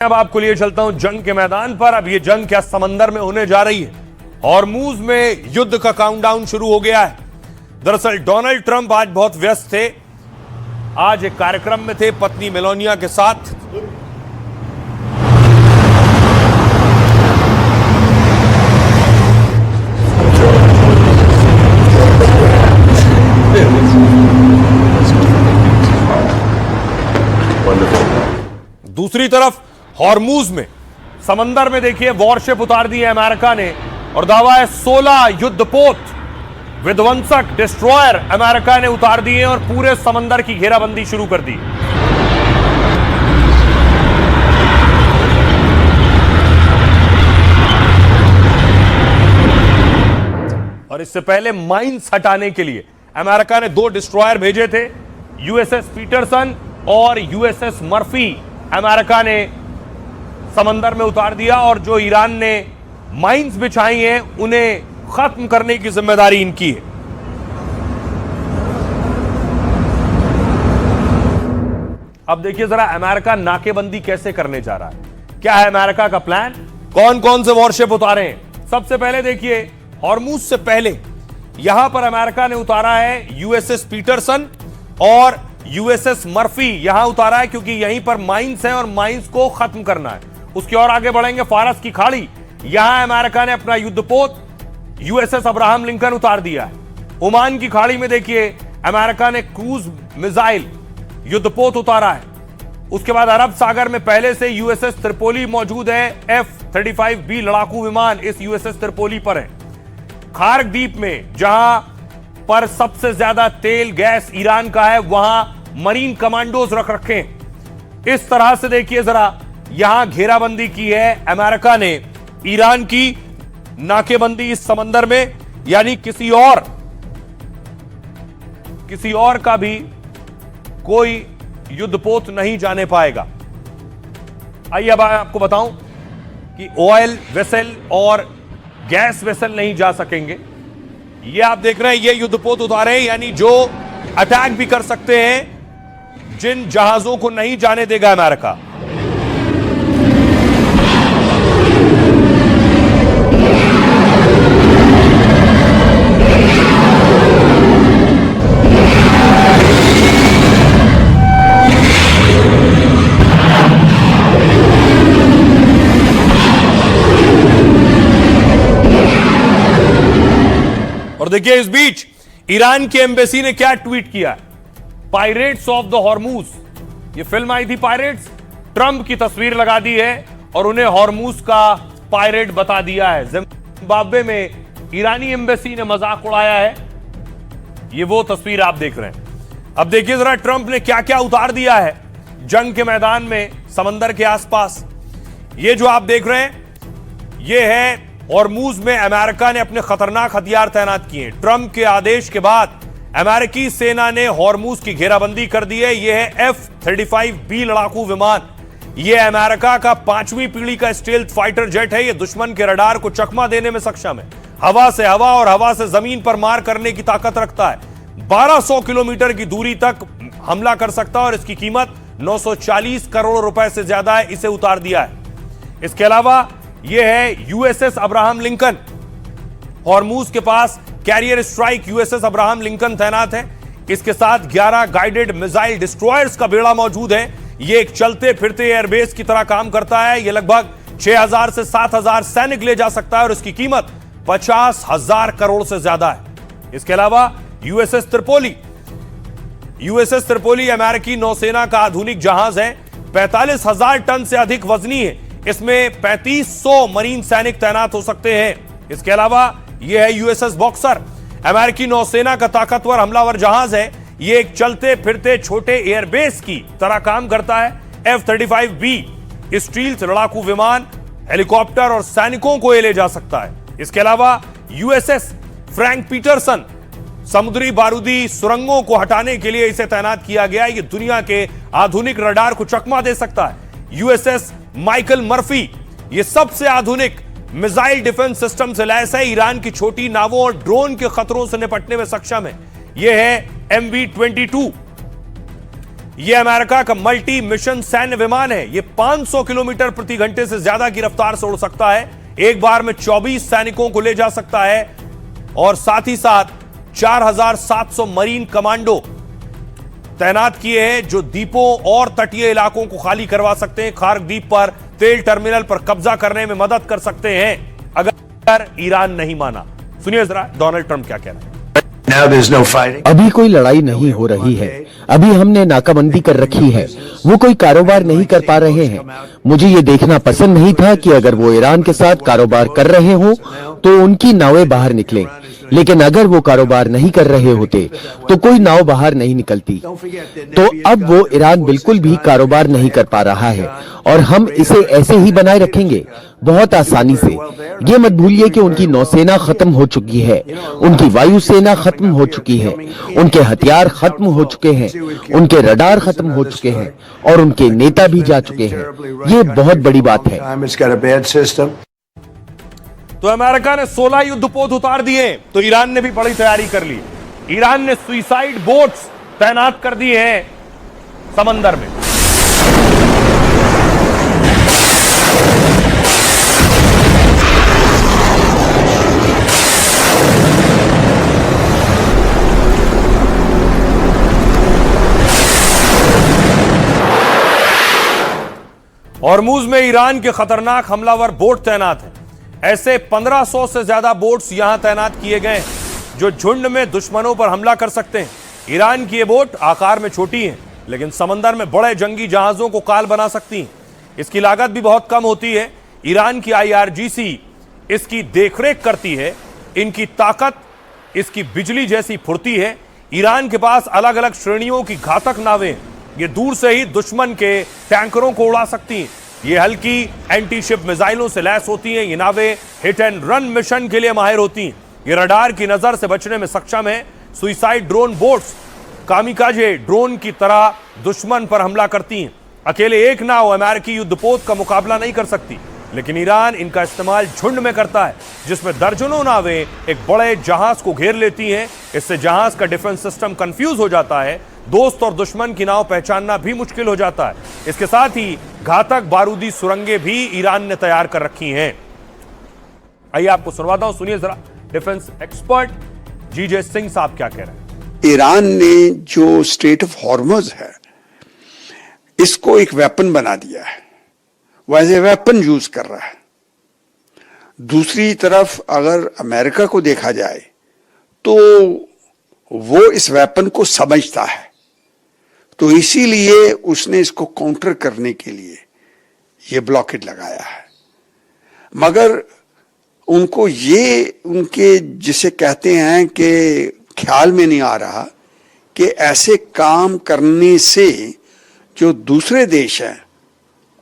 अब आपको लिए चलता हूं जंग के मैदान पर। अब ये जंग क्या समंदर में होने जा रही है। हॉर्मूज में युद्ध का काउंटडाउन शुरू हो गया है। दरअसल डोनाल्ड ट्रंप आज बहुत व्यस्त थे। आज एक कार्यक्रम में थे पत्नी मेलानिया के साथ। दूसरी तरफ हॉर्मूज में समंदर में देखिए वॉरशिप उतार दी है अमेरिका ने और दावा है 16 युद्धपोत विध्वंसक डिस्ट्रॉयर अमेरिका ने उतार दिए और पूरे समंदर की घेराबंदी शुरू कर दी। और इससे पहले माइंस हटाने के लिए अमेरिका ने 2 डिस्ट्रॉयर भेजे थे, यूएसएस पीटरसन और यूएसएस मर्फी अमेरिका ने समंदर में उतार दिया और जो ईरान ने माइंस बिछाई हैं उन्हें खत्म करने की जिम्मेदारी इनकी है। अब देखिए जरा अमेरिका नाकेबंदी कैसे करने जा रहा है। क्या है अमेरिका का प्लान, कौन कौन से वॉरशिप उतारे हैं। सबसे पहले देखिए हॉर्मूज से पहले यहां पर अमेरिका ने उतारा है यूएसएस पीटरसन और यूएसएस मर्फी यहां उतारा है क्योंकि यहीं पर माइंस है और माइंस को खत्म करना है। उसके और आगे बढ़ेंगे फारस की खाड़ी, यहां अमेरिका ने अपना युद्धपोत यूएसएस अब्राहम लिंकन उतार दिया है। ओमान की खाड़ी में देखिए अमेरिका ने क्रूज मिसाइल युद्धपोत उतारा है। उसके बाद अरब सागर में पहले से यूएसएस त्रिपोली मौजूद है। F-35B लड़ाकू विमान इस यूएसएस त्रिपोली पर है। खार्क द्वीप में जहां पर सबसे ज्यादा तेल गैस ईरान का है वहां मरीन कमांडोज रख रखे हैं। इस तरह से देखिए जरा यहां घेराबंदी की है अमेरिका ने ईरान की नाकेबंदी इस समंदर में, यानी किसी और का भी कोई युद्धपोत नहीं जाने पाएगा। आइए अब आपको बताऊं कि ऑयल वेसल और गैस वेसल नहीं जा सकेंगे। ये आप देख रहे हैं ये युद्धपोत उतारे हैं, यानी जो अटैक भी कर सकते हैं जिन जहाजों को नहीं जाने देगा अमेरिका। और देखिए इस बीच ईरान की एम्बेसी ने क्या ट्वीट किया। पायरेट्स ऑफ द हॉर्मूज, ये फिल्म आई थी पायरेट्स, ट्रंप की तस्वीर लगा दी है और उन्हें हॉर्मूज का पायरेट बता दिया है। जिम्बाब्वे में ईरानी एम्बेसी ने मजाक उड़ाया है। ये वो तस्वीर आप देख रहे हैं। अब देखिए जरा ट्रंप ने क्या क्या उतार दिया है जंग के मैदान में समंदर के आसपास। ये जो आप देख रहे हैं ये है हॉर्मूज में अमेरिका ने अपने खतरनाक हथियार तैनात किए हैं। ट्रंप के आदेश के बाद अमेरिकी सेना ने हॉर्मूज की घेराबंदी कर दी है। यह है F-35B लड़ाकू विमान। यह अमेरिका का 5वीं पीढ़ी का स्टेल्थ फाइटर जेट है। यह दुश्मन के रडार को चकमा देने में सक्षम है। हवा से हवा और हवा से जमीन पर मार करने की ताकत रखता है। 1200 किलोमीटर की दूरी तक हमला कर सकता है और इसकी कीमत 940 करोड़ रुपए से ज्यादा है। इसे उतार दिया है। इसके अलावा यह है यूएसएस अब्राहम लिंकन। हॉर्मूज के पास carrier strike USS Abraham Lincoln तैनात है। इसके साथ 11 गाइडेड मिसाइल डिस्ट्रॉयर्स का बेड़ा मौजूद है। यह एक चलते फिरते एयरबेस की तरह काम करता है। यह लगभग 6000 से 7000 सैनिक ले जा सकता है और इसकी कीमत 50,000 करोड़ से ज्यादा है। इसके अलावा यूएसएस त्रिपोली अमेरिकी नौसेना का आधुनिक जहाज है। 45,000 टन से अधिक वजनी है। इसमें 3500 मरीन सैनिक तैनात हो सकते हैं। इसके अलावा यह है यूएसएस बॉक्सर, अमेरिकी नौसेना का ताकतवर हमलावर जहाज है। यह एक चलते फिरते छोटे एयरबेस की तरह काम करता है। F-35B स्टील्थ लड़ाकू विमान, हेलीकॉप्टर और सैनिकों को ले जा सकता है। इसके अलावा यूएसएस फ्रैंक पीटरसन, समुद्री बारूदी सुरंगों को हटाने के लिए इसे तैनात किया गया है। यह दुनिया के आधुनिक रडार को चकमा दे सकता है। यूएसएस माइकल मर्फी, यह सबसे आधुनिक मिसाइल डिफेंस सिस्टम से लैस है। ईरान की छोटी नावों और ड्रोन के खतरों से निपटने में सक्षम है। यह है MV-22। यह अमेरिका का मल्टी मिशन सैन्य विमान है। यह 500 किलोमीटर प्रति घंटे से ज्यादा की रफ्तार से उड़ सकता है। एक बार में 24 सैनिकों को ले जा सकता है और साथ ही साथ 4700 मरीन कमांडो तैनात किए हैं जो द्वीपों और तटीय इलाकों को खाली करवा सकते हैं। खार्क द्वीप पर तेल टर्मिनल पर कब्जा करने में मदद कर सकते हैं अगर ईरान नहीं माना। सुनिए जरा डोनाल्ड ट्रंप क्या कह रहे हैं। अभी कोई लड़ाई नहीं हो रही है। अभी हमने नाकाबंदी कर रखी है। वो कोई कारोबार नहीं कर पा रहे हैं। मुझे ये देखना पसंद नहीं था कि अगर वो ईरान के साथ कारोबार कर रहे हो तो उनकी नावें बाहर निकलें, लेकिन अगर वो कारोबार नहीं कर रहे होते तो कोई नाव बाहर नहीं निकलती। तो अब वो ईरान बिल्कुल भी कारोबार नहीं कर पा रहा है और हम इसे ऐसे ही बनाए रखेंगे बहुत आसानी से। ये मत भूलिए कि उनकी नौसेना खत्म हो चुकी है, उनकी वायुसेना खत्म हो चुकी है, उनके हथियार खत्म हो चुके हैं, उनके रडार खत्म हो चुके हैं और उनके नेता भी जा चुके हैं। ये बहुत बड़ी बात है। तो अमेरिका ने 16 युद्धपोत उतार दिए तो ईरान ने भी बड़ी तैयारी कर ली। ईरान ने सुइसाइड बोट्स तैनात कर दिए हैं समंदर में। हॉर्मुज में ईरान के खतरनाक हमलावर बोट तैनात हैं। ऐसे 1500 से ज्यादा बोट्स यहां तैनात किए गए जो झुंड में दुश्मनों पर हमला कर सकते हैं। ईरान की ये बोट आकार में छोटी हैं लेकिन समंदर में बड़े जंगी जहाजों को काल बना सकती हैं। इसकी लागत भी बहुत कम होती है। ईरान की IRGC इसकी देखरेख करती है। इनकी ताकत, इसकी बिजली जैसी फुर्ती है। ईरान के पास अलग अलग श्रेणियों की घातक नावें, ये दूर से ही दुश्मन के टैंकरों को उड़ा सकती हैं। ये हल्की एंटी शिप मिसाइलों से लैस होती हैं। ये नावें हिट एंड रन मिशन के लिए माहिर होती हैं। ये रडार की नजर से बचने में सक्षम है। Suicide drone boats kamikaze drone की तरह दुश्मन पर हमला करती हैं। अकेले एक नाव अमेरिकी युद्धपोत का मुकाबला नहीं कर सकती, लेकिन ईरान इनका इस्तेमाल झुंड में करता है जिसमें दर्जनों नावें एक बड़े जहाज को घेर लेती हैं। इससे जहाज का डिफेंस सिस्टम कंफ्यूज हो जाता है। दोस्त और दुश्मन की नाव पहचानना भी मुश्किल हो जाता है। इसके साथ ही घातक बारूदी सुरंगें भी ईरान ने तैयार कर रखी हैं। आइए आपको सुनवाता हूं, सुनिए जरा डिफेंस एक्सपर्ट जीजे सिंह साहब क्या कह रहे हैं। ईरान ने जो स्ट्रेट ऑफ हॉर्मुज है इसको एक वेपन बना दिया है, वो एज ए वेपन यूज कर रहा है। दूसरी तरफ अगर अमेरिका को देखा जाए तो वो इस वेपन को समझता है, तो इसीलिए उसने इसको काउंटर करने के लिए ये ब्लॉकेड लगाया है। मगर उनको ये उनके जिसे कहते हैं कि ख्याल में नहीं आ रहा कि ऐसे काम करने से जो दूसरे देश हैं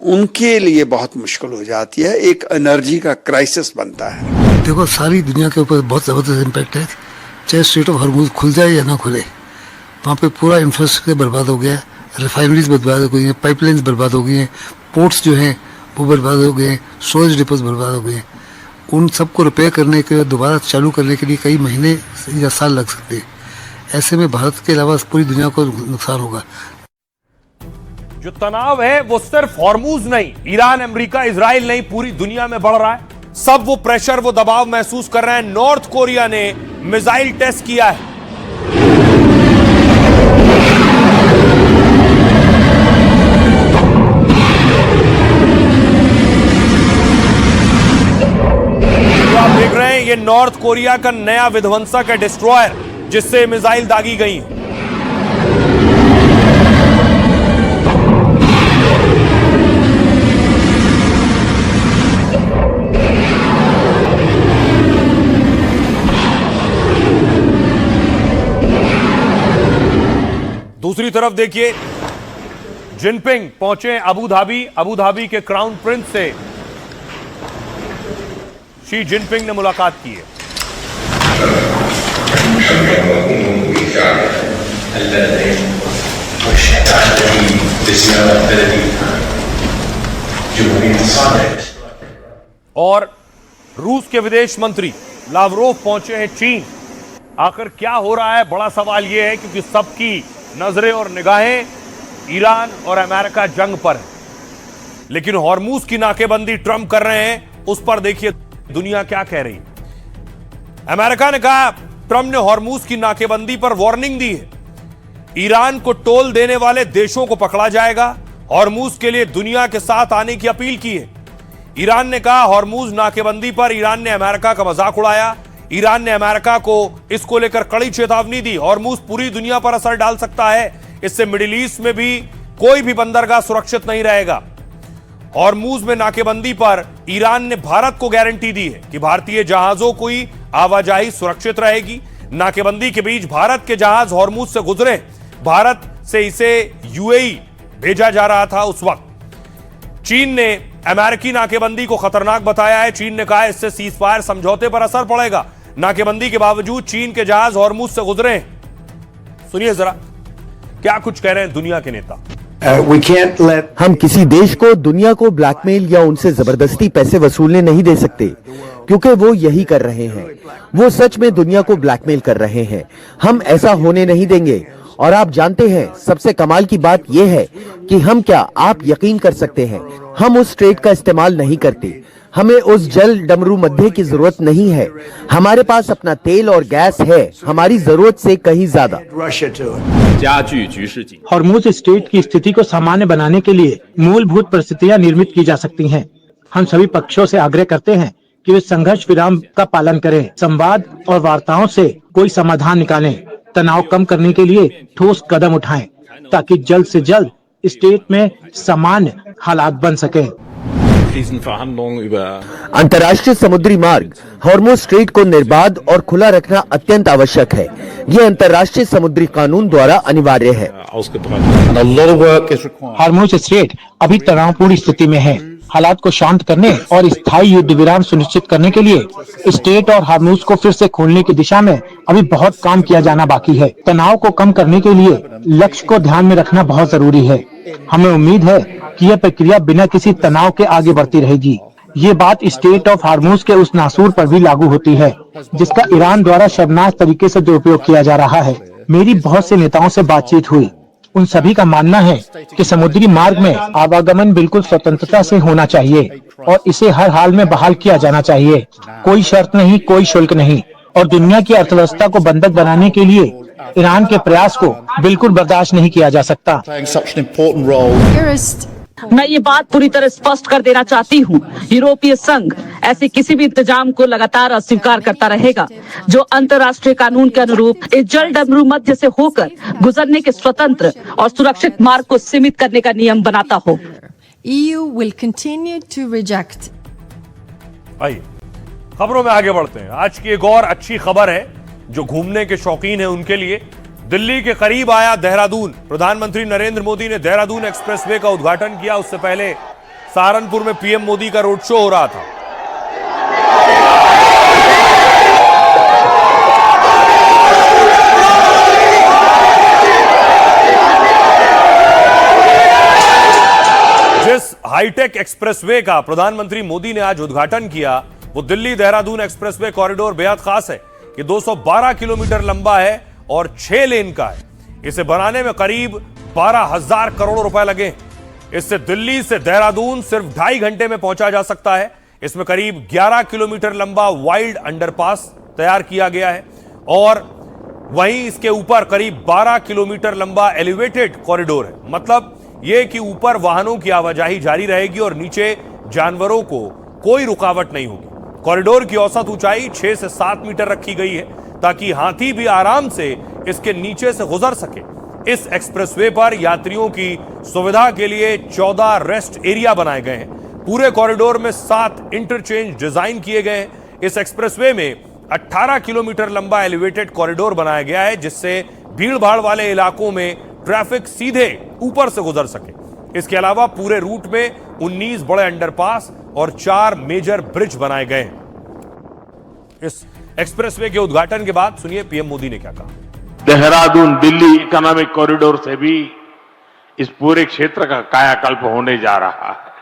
उनके लिए बहुत मुश्किल हो जाती है। एक एनर्जी का क्राइसिस बनता है। देखो, सारी दुनिया के ऊपर बहुत ज़बरदस्त इम्पैक्ट है। चाहे स्ट्रेट ऑफ हॉर्मुज खुल जाए या ना खुले, वहाँ पे पूरा इंफ्रास्ट्रक्चर बर्बाद हो गया है। रिफाइनरीज बर्बाद हो गई हैं, पाइपलाइंस बर्बाद हो गई हैं, पोर्ट्स जो हैं वो बर्बाद हो गए हैं, स्टोरेज डिपोज बर्बाद हो गए हैं। उन सबको रिपेयर करने के दोबारा चालू करने के लिए कई महीने या साल लग सकते हैं। ऐसे में भारत के अलावा पूरी दुनिया को नुकसान होगा। जो तनाव है वो सिर्फ हॉर्मुज नहीं, ईरान, अमेरिका, इजराइल नहीं, पूरी दुनिया में बढ़ रहा है। सब वो प्रेशर, वो दबाव महसूस कर रहे हैं। नॉर्थ कोरिया ने मिसाइल टेस्ट किया है। तो आप देख रहे हैं ये नॉर्थ कोरिया का नया विध्वंसक है, डिस्ट्रॉयर, जिससे मिसाइल दागी गई है। दूसरी तरफ देखिए, जिनपिंग पहुंचे अबू धाबी के क्राउन प्रिंस से शी जिनपिंग ने मुलाकात की है। और रूस के विदेश मंत्री लावरोव पहुंचे हैं चीन। आखिर क्या हो रहा है, बड़ा सवाल यह है, क्योंकि सबकी नजरें और निगाहें ईरान और अमेरिका जंग पर है, लेकिन हॉर्मूज की नाकेबंदी ट्रंप कर रहे हैं, उस पर देखिए दुनिया क्या कह रही है। अमेरिका ने कहा ट्रंप ने हॉर्मूज की नाकेबंदी पर वार्निंग दी है, ईरान को टोल देने वाले देशों को पकड़ा जाएगा, हॉर्मूज के लिए दुनिया के साथ आने की अपील की है। ईरान ने कहा हॉर्मूज नाकेबंदी पर ईरान ने अमेरिका का मजाक उड़ाया, ईरान ने अमेरिका को इसको लेकर कड़ी चेतावनी दी। हॉर्मूज पूरी दुनिया पर असर डाल सकता है, इससे मिडिल ईस्ट में भी कोई भी बंदरगाह सुरक्षित नहीं रहेगा। हॉर्मूज में नाकेबंदी पर ईरान ने भारत को गारंटी दी है कि भारतीय जहाजों की आवाजाही सुरक्षित रहेगी। नाकेबंदी के बीच भारत के जहाज हॉर्मूज से गुजरे, भारत से इसे यूएई भेजा जा रहा था। उस वक्त चीन ने अमेरिकी नाकेबंदी को खतरनाक बताया है। चीन ने कहा इससे सीजफायर समझौते पर असर पड़ेगा। नाकेबंदी के बावजूद चीन के जहाज हॉर्मूज से गुजरे हैं। सुनिए जरा क्या कुछ कह रहे हैं दुनिया के नेता। हम किसी देश को दुनिया को ब्लैकमेल या उनसे जबरदस्ती पैसे वसूलने नहीं दे सकते, क्योंकि वो यही कर रहे हैं। वो सच में दुनिया को ब्लैकमेल कर रहे हैं। हम ऐसा होने नहीं देंगे। और आप जानते हैं सबसे कमाल की बात यह है कि हम क्या आप यकीन कर सकते हैं, हम उस स्ट्रेट का इस्तेमाल नहीं करते। हमें उस जल डमरू मध्य की जरूरत नहीं है। हमारे पास अपना तेल और गैस है, हमारी जरूरत से कहीं ज्यादा। हॉर्मूज स्ट्रेट की स्थिति को सामान्य बनाने के लिए मूलभूत परिस्थितियां निर्मित की जा सकती हैं। हम सभी पक्षों से आग्रह करते हैं कि वे संघर्ष विराम का पालन करें, संवाद और वार्ताओं से कोई समाधान निकालें, तनाव कम करने के लिए ठोस कदम उठाएं, ताकि जल्द से जल्द स्टेट में सामान्य हालात बन सके। अंतर्राष्ट्रीय समुद्री मार्ग हॉर्मूज स्ट्रेट को निर्बाध और खुला रखना अत्यंत आवश्यक है। यह अंतर्राष्ट्रीय समुद्री कानून द्वारा अनिवार्य है। हॉर्मूज स्ट्रेट अभी तनावपूर्ण स्थिति में है। हालात को शांत करने और स्थायी युद्ध विराम सुनिश्चित करने के लिए स्ट्रेट और हॉर्मूज को फिर से खोलने की दिशा में अभी बहुत काम किया जाना बाकी है। तनाव को कम करने के लिए लक्ष्य को ध्यान में रखना बहुत जरूरी है। हमें उम्मीद है कि यह प्रक्रिया बिना किसी तनाव के आगे बढ़ती रहेगी। ये बात स्ट्रेट ऑफ हॉर्मूज के उस नासूर पर भी लागू होती है जिसका ईरान द्वारा शर्मनाक तरीके से दुरुपयोग किया जा रहा है। मेरी बहुत से नेताओं से बातचीत हुई, उन सभी का मानना है कि समुद्री मार्ग में आवागमन बिल्कुल स्वतंत्रता से होना चाहिए और इसे हर हाल में बहाल किया जाना चाहिए। कोई शर्त नहीं, कोई शुल्क नहीं। और दुनिया की अर्थव्यवस्था को बंधक बनाने के लिए ईरान के प्रयास को बिल्कुल बर्दाश्त नहीं किया जा सकता। मैं ये बात पूरी तरह स्पष्ट कर देना चाहती हूँ, यूरोपीय संघ ऐसे किसी भी इंतजाम को लगातार अस्वीकार करता रहेगा जो अंतर्राष्ट्रीय कानून के अनुरूप इस जल डमरू मध्य से होकर गुजरने के स्वतंत्र और सुरक्षित मार्ग को सीमित करने का नियम बनाता हो। EU will continue to reject. आइए खबरों में आगे बढ़ते हैं। आज की एक और अच्छी खबर है जो घूमने के शौकीन है उनके लिए। दिल्ली के करीब आया देहरादून। प्रधानमंत्री नरेंद्र मोदी ने देहरादून एक्सप्रेसवे का उद्घाटन किया। उससे पहले सहारनपुर में पीएम मोदी का रोड शो हो रहा था। जिस हाईटेक एक्सप्रेसवे का प्रधानमंत्री मोदी ने आज उद्घाटन किया वो दिल्ली देहरादून एक्सप्रेसवे कॉरिडोर बेहद खास है। ये 212 किलोमीटर लंबा है और 6 लेन का है। इसे बनाने में करीब 12,000 करोड़ रुपए लगे। इससे दिल्ली से देहरादून सिर्फ 2.5 घंटे में पहुंचा जा सकता है। इसमें करीब 11 किलोमीटर लंबा वाइल्ड अंडरपास तैयार किया गया है और वहीं इसके ऊपर करीब 12 किलोमीटर लंबा एलिवेटेड कॉरिडोर है। मतलब यह कि ऊपर वाहनों की आवाजाही जारी रहेगी और नीचे जानवरों को कोई रुकावट नहीं होगी। कॉरिडोर की औसत ऊंचाई 6 से 7 मीटर रखी गई है ताकि हाथी भी आराम से इसके नीचे से गुजर सके। इस एक्सप्रेसवे पर यात्रियों की सुविधा के लिए 14 रेस्ट एरिया बनाए गए हैं। पूरे कॉरिडोर में 7 इंटरचेंज डिजाइन किए गए हैं। इस एक्सप्रेसवे में 18 किलोमीटर लंबा एलिवेटेड कॉरिडोर बनाया गया है जिससे भीड़-भाड़ वाले इलाकों में ट्रैफिक सीधे ऊपर से गुजर सके। इसके अलावा पूरे रूट में 19 बड़े अंडरपास और 4 मेजर ब्रिज बनाए गए हैं। इस एक्सप्रेसवे के उद्घाटन के बाद सुनिए पीएम मोदी ने क्या कहा। देहरादून दिल्ली इकोनॉमिक कॉरिडोर से भी इस पूरे क्षेत्र का कायाकल्प होने जा रहा है।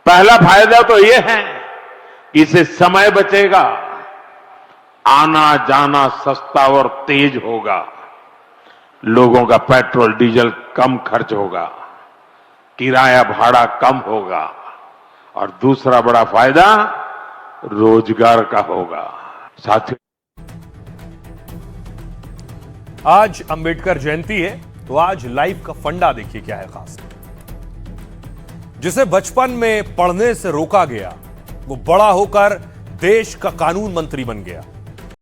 पहला फायदा तो यह है कि इससे समय बचेगा, आना जाना सस्ता और तेज होगा। लोगों का पेट्रोल डीजल कम खर्च होगा, किराया भाड़ा कम होगा और दूसरा बड़ा फायदा रोजगार का होगा। साथियों, आज अंबेडकर जयंती है, तो आज लाइफ का फंडा देखिए क्या है खास। जिसे बचपन में पढ़ने से रोका गया, वो बड़ा होकर देश का कानून मंत्री बन गया।